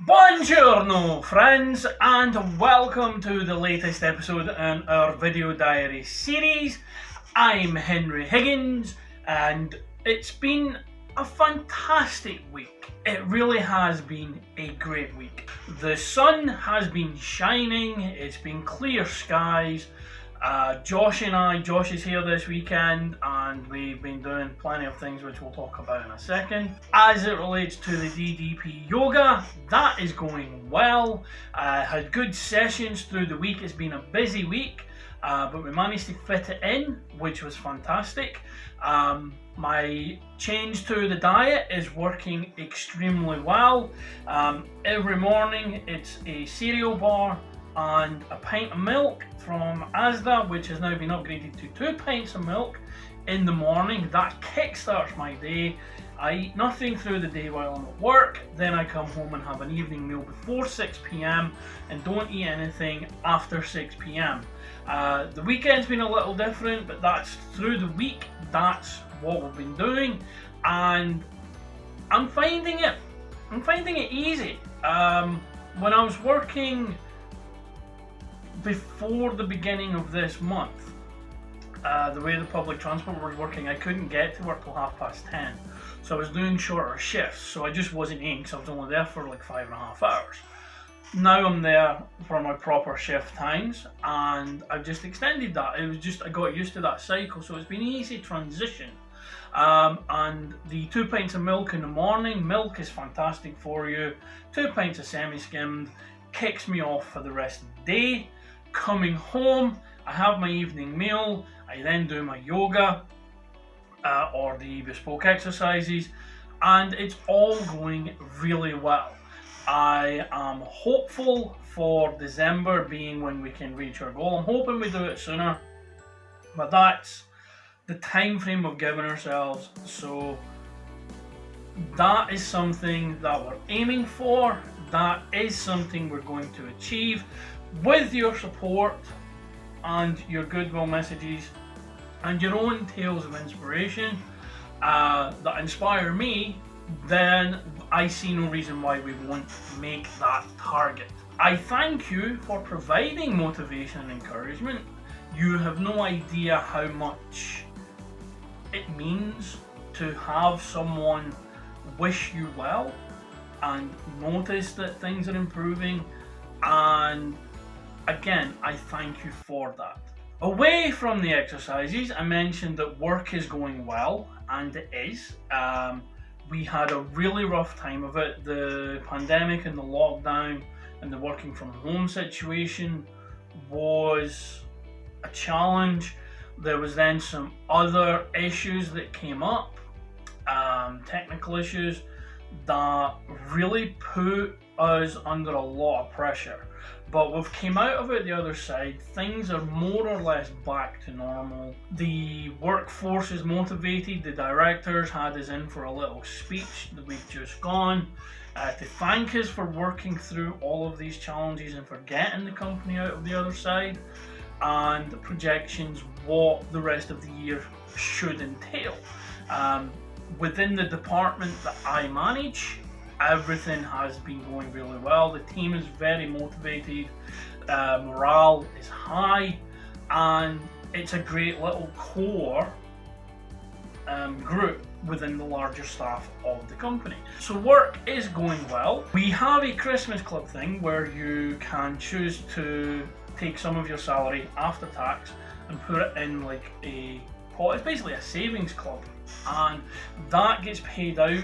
Buongiorno friends, and welcome to the latest episode in our video diary series. I'm Henry Higgins and it's been a fantastic week. It really has been a great week. The sun has been shining, it's been clear skies. Josh is here this weekend and we've been doing plenty of things which we'll talk about in a second. As it relates to the DDP Yoga, that is going well. Had good sessions through the week. It's been a busy week, but we managed to fit it in, which was fantastic. My change to the diet is working extremely well. Every morning it's a cereal bar and a pint of milk from Asda, which has now been upgraded to 2 pints of milk in the morning. That kickstarts my day. I eat nothing through the day while I'm at work, then I come home and have an evening meal before 6 p.m. and don't eat anything after 6 p.m. The weekend's been a little different, but that's through the week, that's what we've been doing, and I'm finding it easy. When I was working before the beginning of this month, the way the public transport was working, I couldn't get to work till 10:30, so I was doing shorter shifts, so I just wasn't in because I was only there for like 5.5 hours. Now I'm there for my proper shift times and I've just extended that. It was just, I got used to that cycle, so it's been an easy transition. And the 2 pints of milk in the morning, milk is fantastic for you. 2 pints of semi-skimmed kicks me off for the rest of the day. Coming home, I have my evening meal, I then do my yoga or the bespoke exercises, and it's all going really well. I am hopeful for December being when we can reach our goal. I'm hoping we do it sooner, but that's the time frame we've given ourselves, so that is something that we're aiming for. That is something we're going to achieve. With your support and your goodwill messages and your own tales of inspiration that inspire me, then I see no reason why we won't make that target. I thank you for providing motivation and encouragement. You have no idea how much it means to have someone wish you well and notice that things are improving, and again, I thank you for that. Away from the exercises, I mentioned that work is going well, and it is. We had a really rough time of it. The pandemic and the lockdown and the working from home situation was a challenge. There was then some other issues that came up, technical issues that really put us under a lot of pressure. But we've came out of it the other side. Things are more or less back to normal. The workforce is motivated. The directors had us in for a little speech the week just gone to thank us for working through all of these challenges and for getting the company out of the other side, and the projections what the rest of the year should entail. Within the department that I manage, everything has been going really well. The team is very motivated, morale is high, and it's a great little core group within the larger staff of the company. So work is going well. We have a Christmas club thing where you can choose to take some of your salary after tax and put it in like a pot. It's basically a savings club, and that gets paid out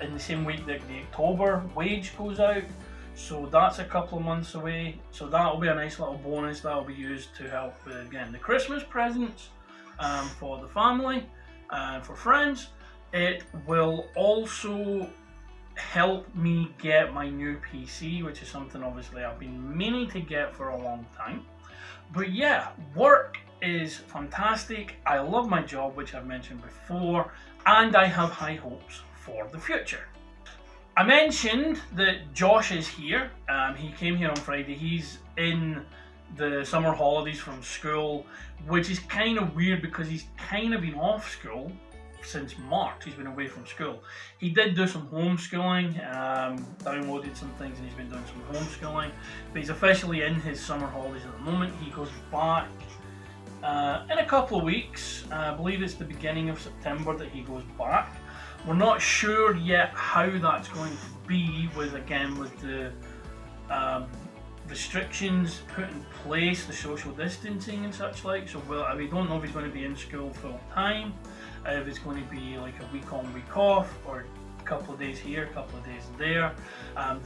in the same week that the October wage goes out, so that's a couple of months away. So that'll be a nice little bonus that'll be used to help with, again, the Christmas presents for the family and for friends. It will also help me get my new PC, which is something obviously I've been meaning to get for a long time. But yeah, work is fantastic. I love my job, which I've mentioned before, and I have high hopes for the future. I mentioned that Josh is here. He came here on Friday. He's in the summer holidays from school, which is kind of weird because he's kind of been off school since March. He's been away from school. He did do some homeschooling, downloaded some things, and he's been doing some homeschooling. But he's officially in his summer holidays at the moment. He goes back in a couple of weeks. I believe it's the beginning of September that he goes back. We're not sure yet how that's going to be with the restrictions put in place, the social distancing and such like. So we don't know if he's going to be in school full time, if it's going to be like a week on, week off, or a couple of days here, a couple of days there.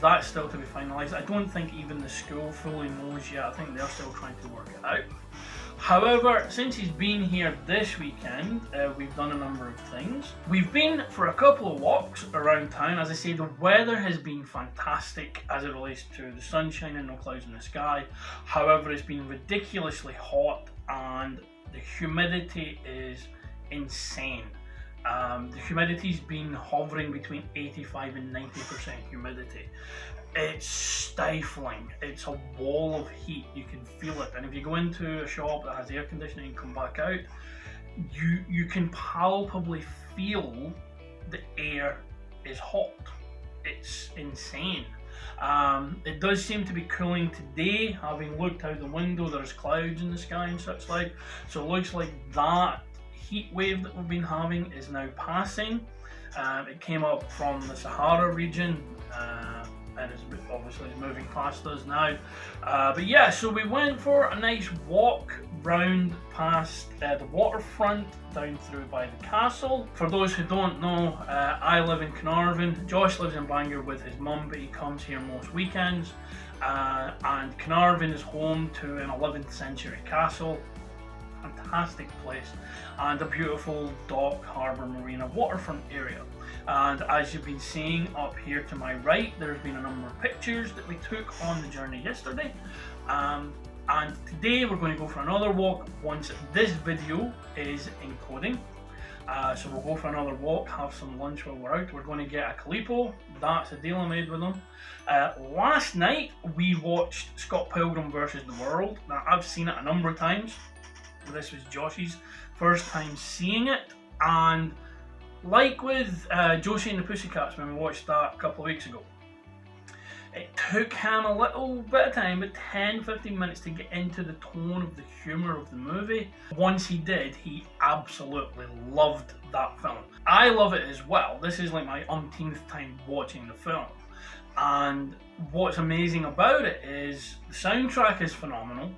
That's still to be finalised. I don't think even the school fully knows yet. I think they're still trying to work it out. However, since he's been here this weekend, we've done a number of things. We've been for a couple of walks around town. As I say, the weather has been fantastic as it relates to the sunshine and no clouds in the sky. However, it's been ridiculously hot and the humidity is insane. The humidity's been hovering between 85 and 90% humidity. It's stifling. It's a wall of heat. You can feel it. And if you go into a shop that has air conditioning and come back out, you can palpably feel the air is hot. It's insane. It does seem to be cooling today. Having looked out the window, there's clouds in the sky and such like. So it looks like that heat wave that we've been having is now passing. It came up from the Sahara region. And it's obviously moving past us now. But yeah, so we went for a nice walk round past the waterfront down through by the castle. For those who don't know, I live in Caerfarnon. Josh lives in Bangor with his mum, but he comes here most weekends. And Caerfarnon is home to an 11th century castle. Fantastic place, and a beautiful dock, harbour, marina, waterfront area. And as you've been seeing up here to my right, there's been a number of pictures that we took on the journey yesterday. And today we're going to go for another walk once this video is encoding. So we'll go for another walk, have some lunch while we're out. We're going to get a Calippo. That's a deal I made with them. Last night we watched Scott Pilgrim versus the World. Now I've seen it a number of times. This was Josh's first time seeing it, and like with Josie and the Pussycats when we watched that a couple of weeks ago, it took him a little bit of time, but 10-15 minutes to get into the tone of the humour of the movie. Once he did, he absolutely loved that film. I love it as well. This is like my umpteenth time watching the film, and what's amazing about it is the soundtrack is phenomenal.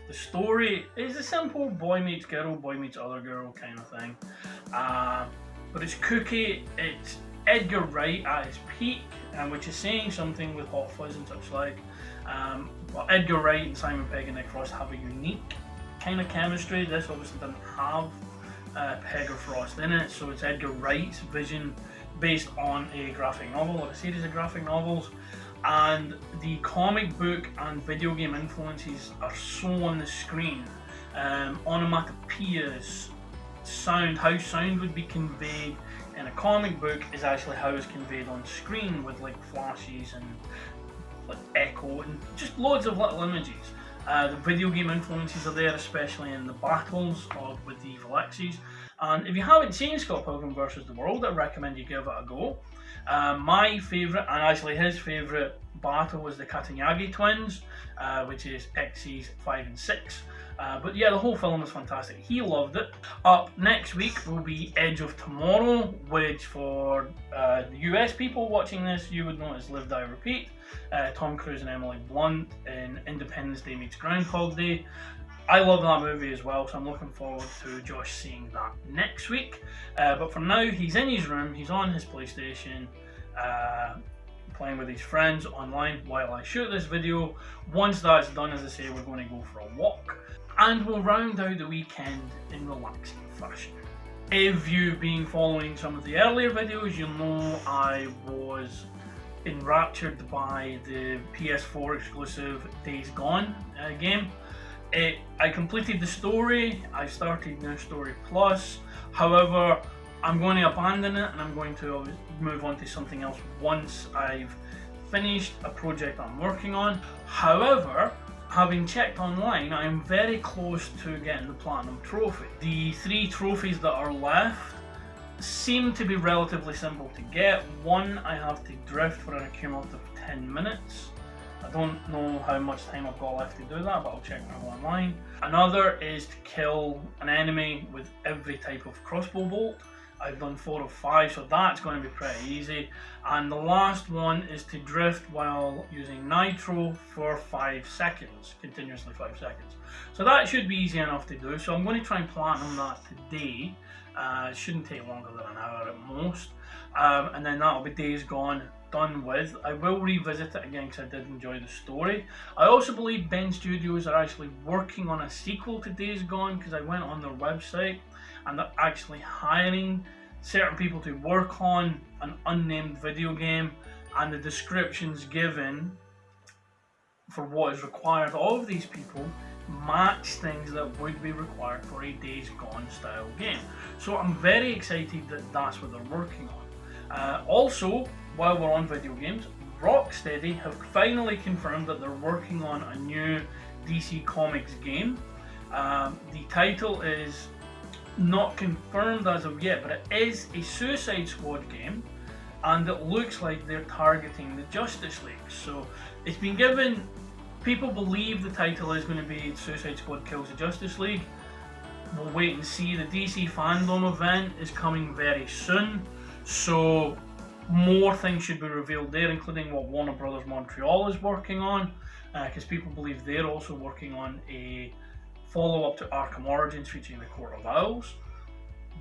The story is a simple boy meets girl, boy meets other girl kind of thing. But it's kooky, it's Edgar Wright at his peak, which is saying something with Hot Fuzz and such like. Well, Edgar Wright and Simon Pegg and Nick Frost have a unique kind of chemistry. This obviously didn't have Pegg or Frost in it, so it's Edgar Wright's vision based on a graphic novel or a series of graphic novels. And the comic book and video game influences are so on the screen. Onomatopoeias, sound, how sound would be conveyed in a comic book is actually how it's conveyed on screen with like flashes and like echo and just loads of little images. The video game influences are there, especially in the battles with the evil X's. And if you haven't seen Scott Pilgrim vs. the World, I recommend you give it a go. My favourite, and actually his favourite battle, was the Katanyagi twins, which is X's 5 and 6. But yeah, the whole film is fantastic. He loved it. Up next week will be Edge of Tomorrow, which for the US people watching this, you would know as Live, Die, Repeat. Tom Cruise and Emily Blunt in Independence Day meets Groundhog Day. I love that movie as well, so I'm looking forward to Josh seeing that next week. But for now, he's in his room, he's on his PlayStation, playing with his friends online while I shoot this video. Once that's done, as I say, we're going to go for a walk, and we'll round out the weekend in relaxing fashion. If you've been following some of the earlier videos, you'll know I was enraptured by the PS4 exclusive Days Gone game. I completed the story, I started New Story Plus. However, I'm going to abandon it and I'm going to move on to something else once I've finished a project I'm working on. However, having checked online, I'm very close to getting the Platinum Trophy. The 3 trophies that are left seem to be relatively simple to get. One, I have to drift for an cumulative 10 minutes. I don't know how much time I've got left to do that, but I'll check my online. Another is to kill an enemy with every type of crossbow bolt. I've done 4 of 5, so that's going to be pretty easy. And the last one is to drift while using nitro for 5 seconds, continuously 5 seconds. So that should be easy enough to do. So I'm going to try and platinum that today. It shouldn't take longer than an hour at most. And then that'll be Days Gone done with. I will revisit it again because I did enjoy the story. I also believe Ben Studios are actually working on a sequel to Days Gone, because I went on their website and they're actually hiring certain people to work on an unnamed video game, and the descriptions given for what is required of these people match things that would be required for a Days Gone style game. So I'm very excited that that's what they're working on. Also, while we're on video games, Rocksteady have finally confirmed that they're working on a new DC Comics game. The title is not confirmed as of yet, but it is a Suicide Squad game, and it looks like they're targeting the Justice League. So it's been given, people believe the title is going to be Suicide Squad Kills the Justice League. We'll wait and see. The DC fandom event is coming very soon, so more things should be revealed there, including what Warner Brothers Montreal is working on, because people believe they're also working on a follow-up to Arkham Origins featuring the Court of Owls.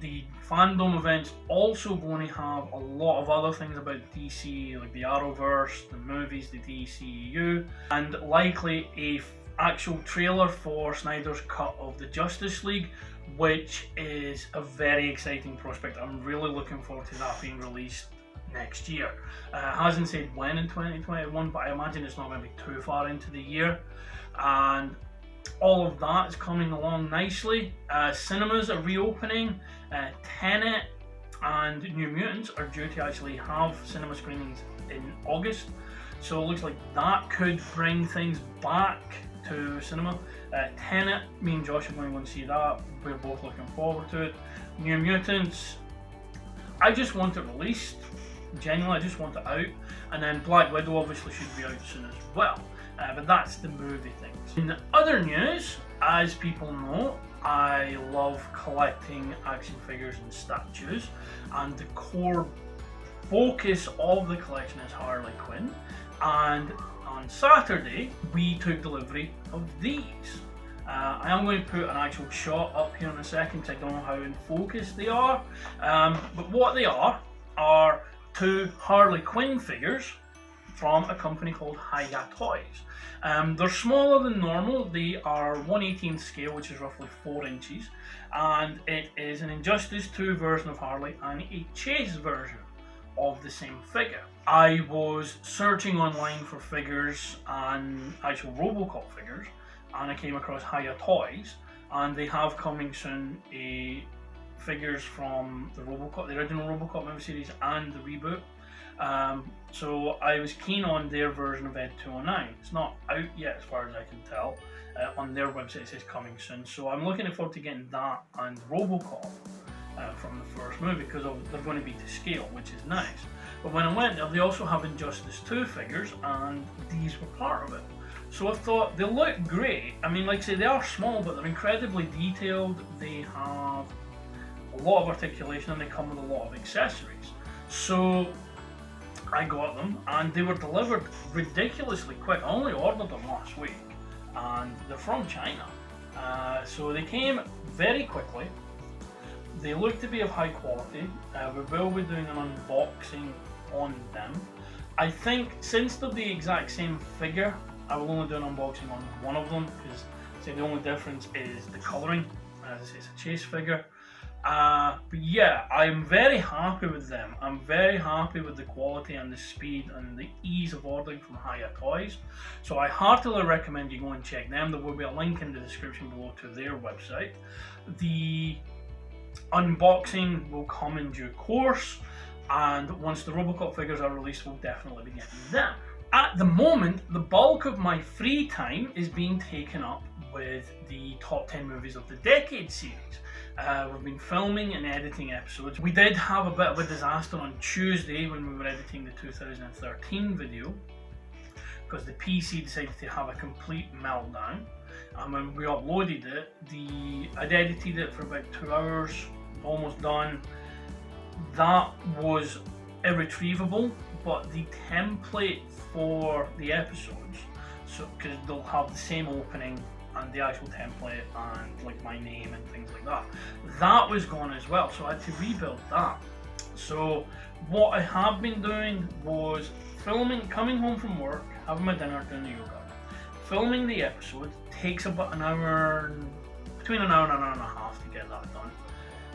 The fandom event's also going to have a lot of other things about DC, like the Arrowverse, the movies, the DCEU, and likely a actual trailer for Snyder's cut of the Justice League, which is a very exciting prospect. I'm really looking forward to that being released next year. It hasn't said when in 2021, but I imagine it's not going to be too far into the year. And all of that is coming along nicely. Cinemas are reopening. Tenet and New Mutants are due to actually have cinema screenings in August. So it looks like that could bring things back to cinema. Tenet, me and Josh are going to go and see that. We're both looking forward to it. New Mutants, I just want it released. Genuinely, I just want it out. And then Black Widow obviously should be out soon as well. But that's the movie things. In other news, as people know, I love collecting action figures and statues, and the core focus of the collection is Harley Quinn. And on Saturday, we took delivery of these. I am going to put an actual shot up here in a second because I don't know how in focus they are. But what they are 2 Harley Quinn figures from a company called Hiya Toys. They're smaller than normal. They are 1/18 scale, which is roughly 4 inches, and it is an Injustice 2 version of Harley and a Chase version of the same figure. I was searching online for figures and actual Robocop figures, and I came across Hiya Toys, and they have coming soon figures from the original Robocop movie series and the reboot. So I was keen on their version of Ed 209. It's not out yet as far as I can tell. On their website it says coming soon. So I'm looking forward to getting that and Robocop from the first movie, because they're going to be to scale, which is nice. But when I went there, they also have Injustice 2 figures, and these were part of it. So I thought they look great. I mean, like I say, they are small, but they're incredibly detailed. They have a lot of articulation, and they come with a lot of accessories. So I got them, and they were delivered ridiculously quick. I only ordered them last week, and they're from China. So they came very quickly. They look to be of high quality. We will be doing an unboxing on them. I think since they're the exact same figure, I will only do an unboxing on one of them, because the only difference is the colouring. As I say, it's a Chase figure. But yeah, I'm very happy with them. I'm very happy with the quality and the speed and the ease of ordering from Hiya Toys. So I heartily recommend you go and check them. There will be a link in the description below to their website. The unboxing will come in due course, and once the Robocop figures are released, we'll definitely be getting them. At the moment, the bulk of my free time is being taken up with the top 10 movies of the decade series. We've been filming and editing episodes. We did have a bit of a disaster on Tuesday when we were editing the 2013 video, because the PC decided to have a complete meltdown. And when we uploaded it, I'd edited it for about 2 hours, almost done. That was irretrievable, but the template for the episodes, so because they'll have the same opening and the actual template and like my name and things like that, that was gone as well, so I had to rebuild that. So what I have been doing was filming, coming home from work, having my dinner, doing the yoga. Filming the episode takes about an hour, between an hour and an hour and a half to get that done.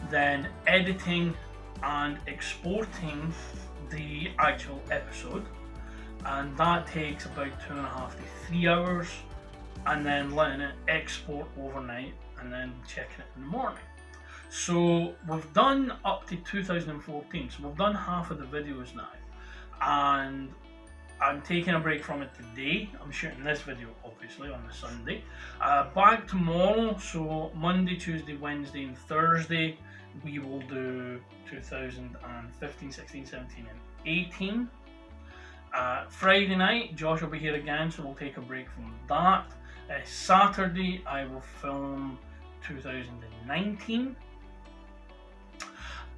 Then editing and exporting the actual episode, and that takes about 2.5 to 3 hours, and then letting it export overnight and then checking it in the morning. So we've done up to 2014, so we've done half of the videos now, and I'm taking a break from it today. I'm shooting this video obviously on the Sunday. Back tomorrow, so Monday, Tuesday, Wednesday and Thursday we will do 2015, 16, 17 and 18. Friday night Josh will be here again, so we'll take a break from that. Saturday I will film 2019,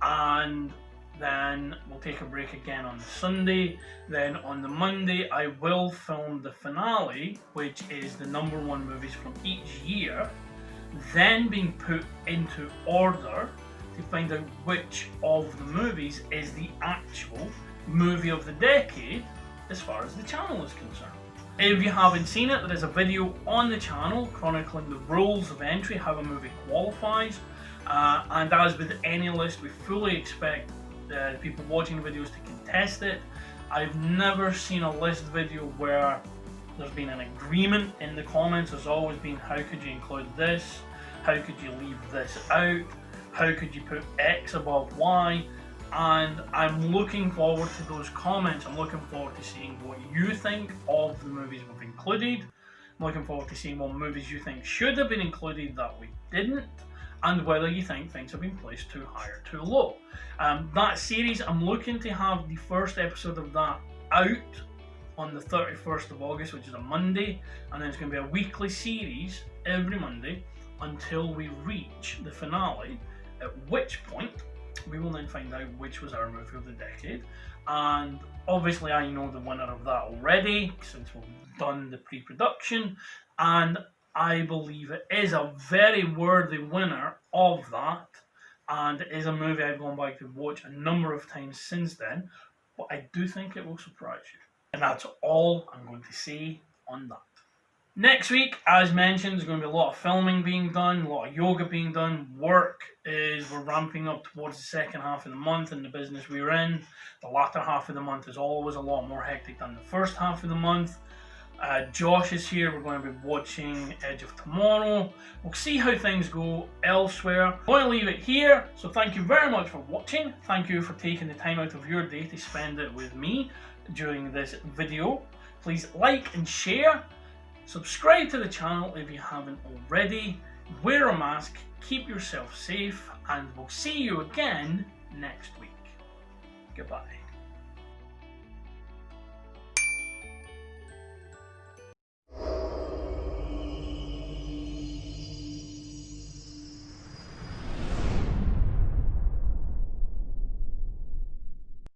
and then we'll take a break again on the Sunday. Then on the Monday I will film the finale, which is the #1 movies from each year, then being put into order to find out which of the movies is the actual movie of the decade as far as the channel is concerned. If you haven't seen it, there is a video on the channel chronicling the rules of entry, how a movie qualifies, and as with any list, we fully expect the people watching the videos to contest it. I've never seen a list video where there's been an agreement in the comments. There's always been, how could you include this? How could you leave this out? How could you put X above Y? And I'm looking forward to those comments. I'm looking forward to seeing what you think of the movies we've included. I'm looking forward to seeing what movies you think should have been included that we didn't, and whether you think things have been placed too high or too low. That series, I'm looking to have the first episode of that out on the 31st of August, which is a Monday, and then it's going to be a weekly series every Monday until we reach the finale, at which point we will then find out which was our movie of the decade. And obviously I know the winner of that already, since we've done the pre-production, and I believe it is a very worthy winner of that, and it is a movie I've gone back to watch a number of times since then, but I do think it will surprise you. And that's all I'm going to say on that. Next week, as mentioned, there's going to be a lot of filming being done, a lot of yoga being done. Work is, we're ramping up towards the second half of the month in the business we're in. The latter half of the month is always a lot more hectic than the first half of the month. Josh is here. We're going to be watching Edge of Tomorrow. We'll see how things go elsewhere. I'm going to leave it here. So thank you very much for watching. Thank you for taking the time out of your day to spend it with me during this video. Please like and share. Subscribe to the channel if you haven't already. Wear a mask, keep yourself safe, and we'll see you again next week. Goodbye.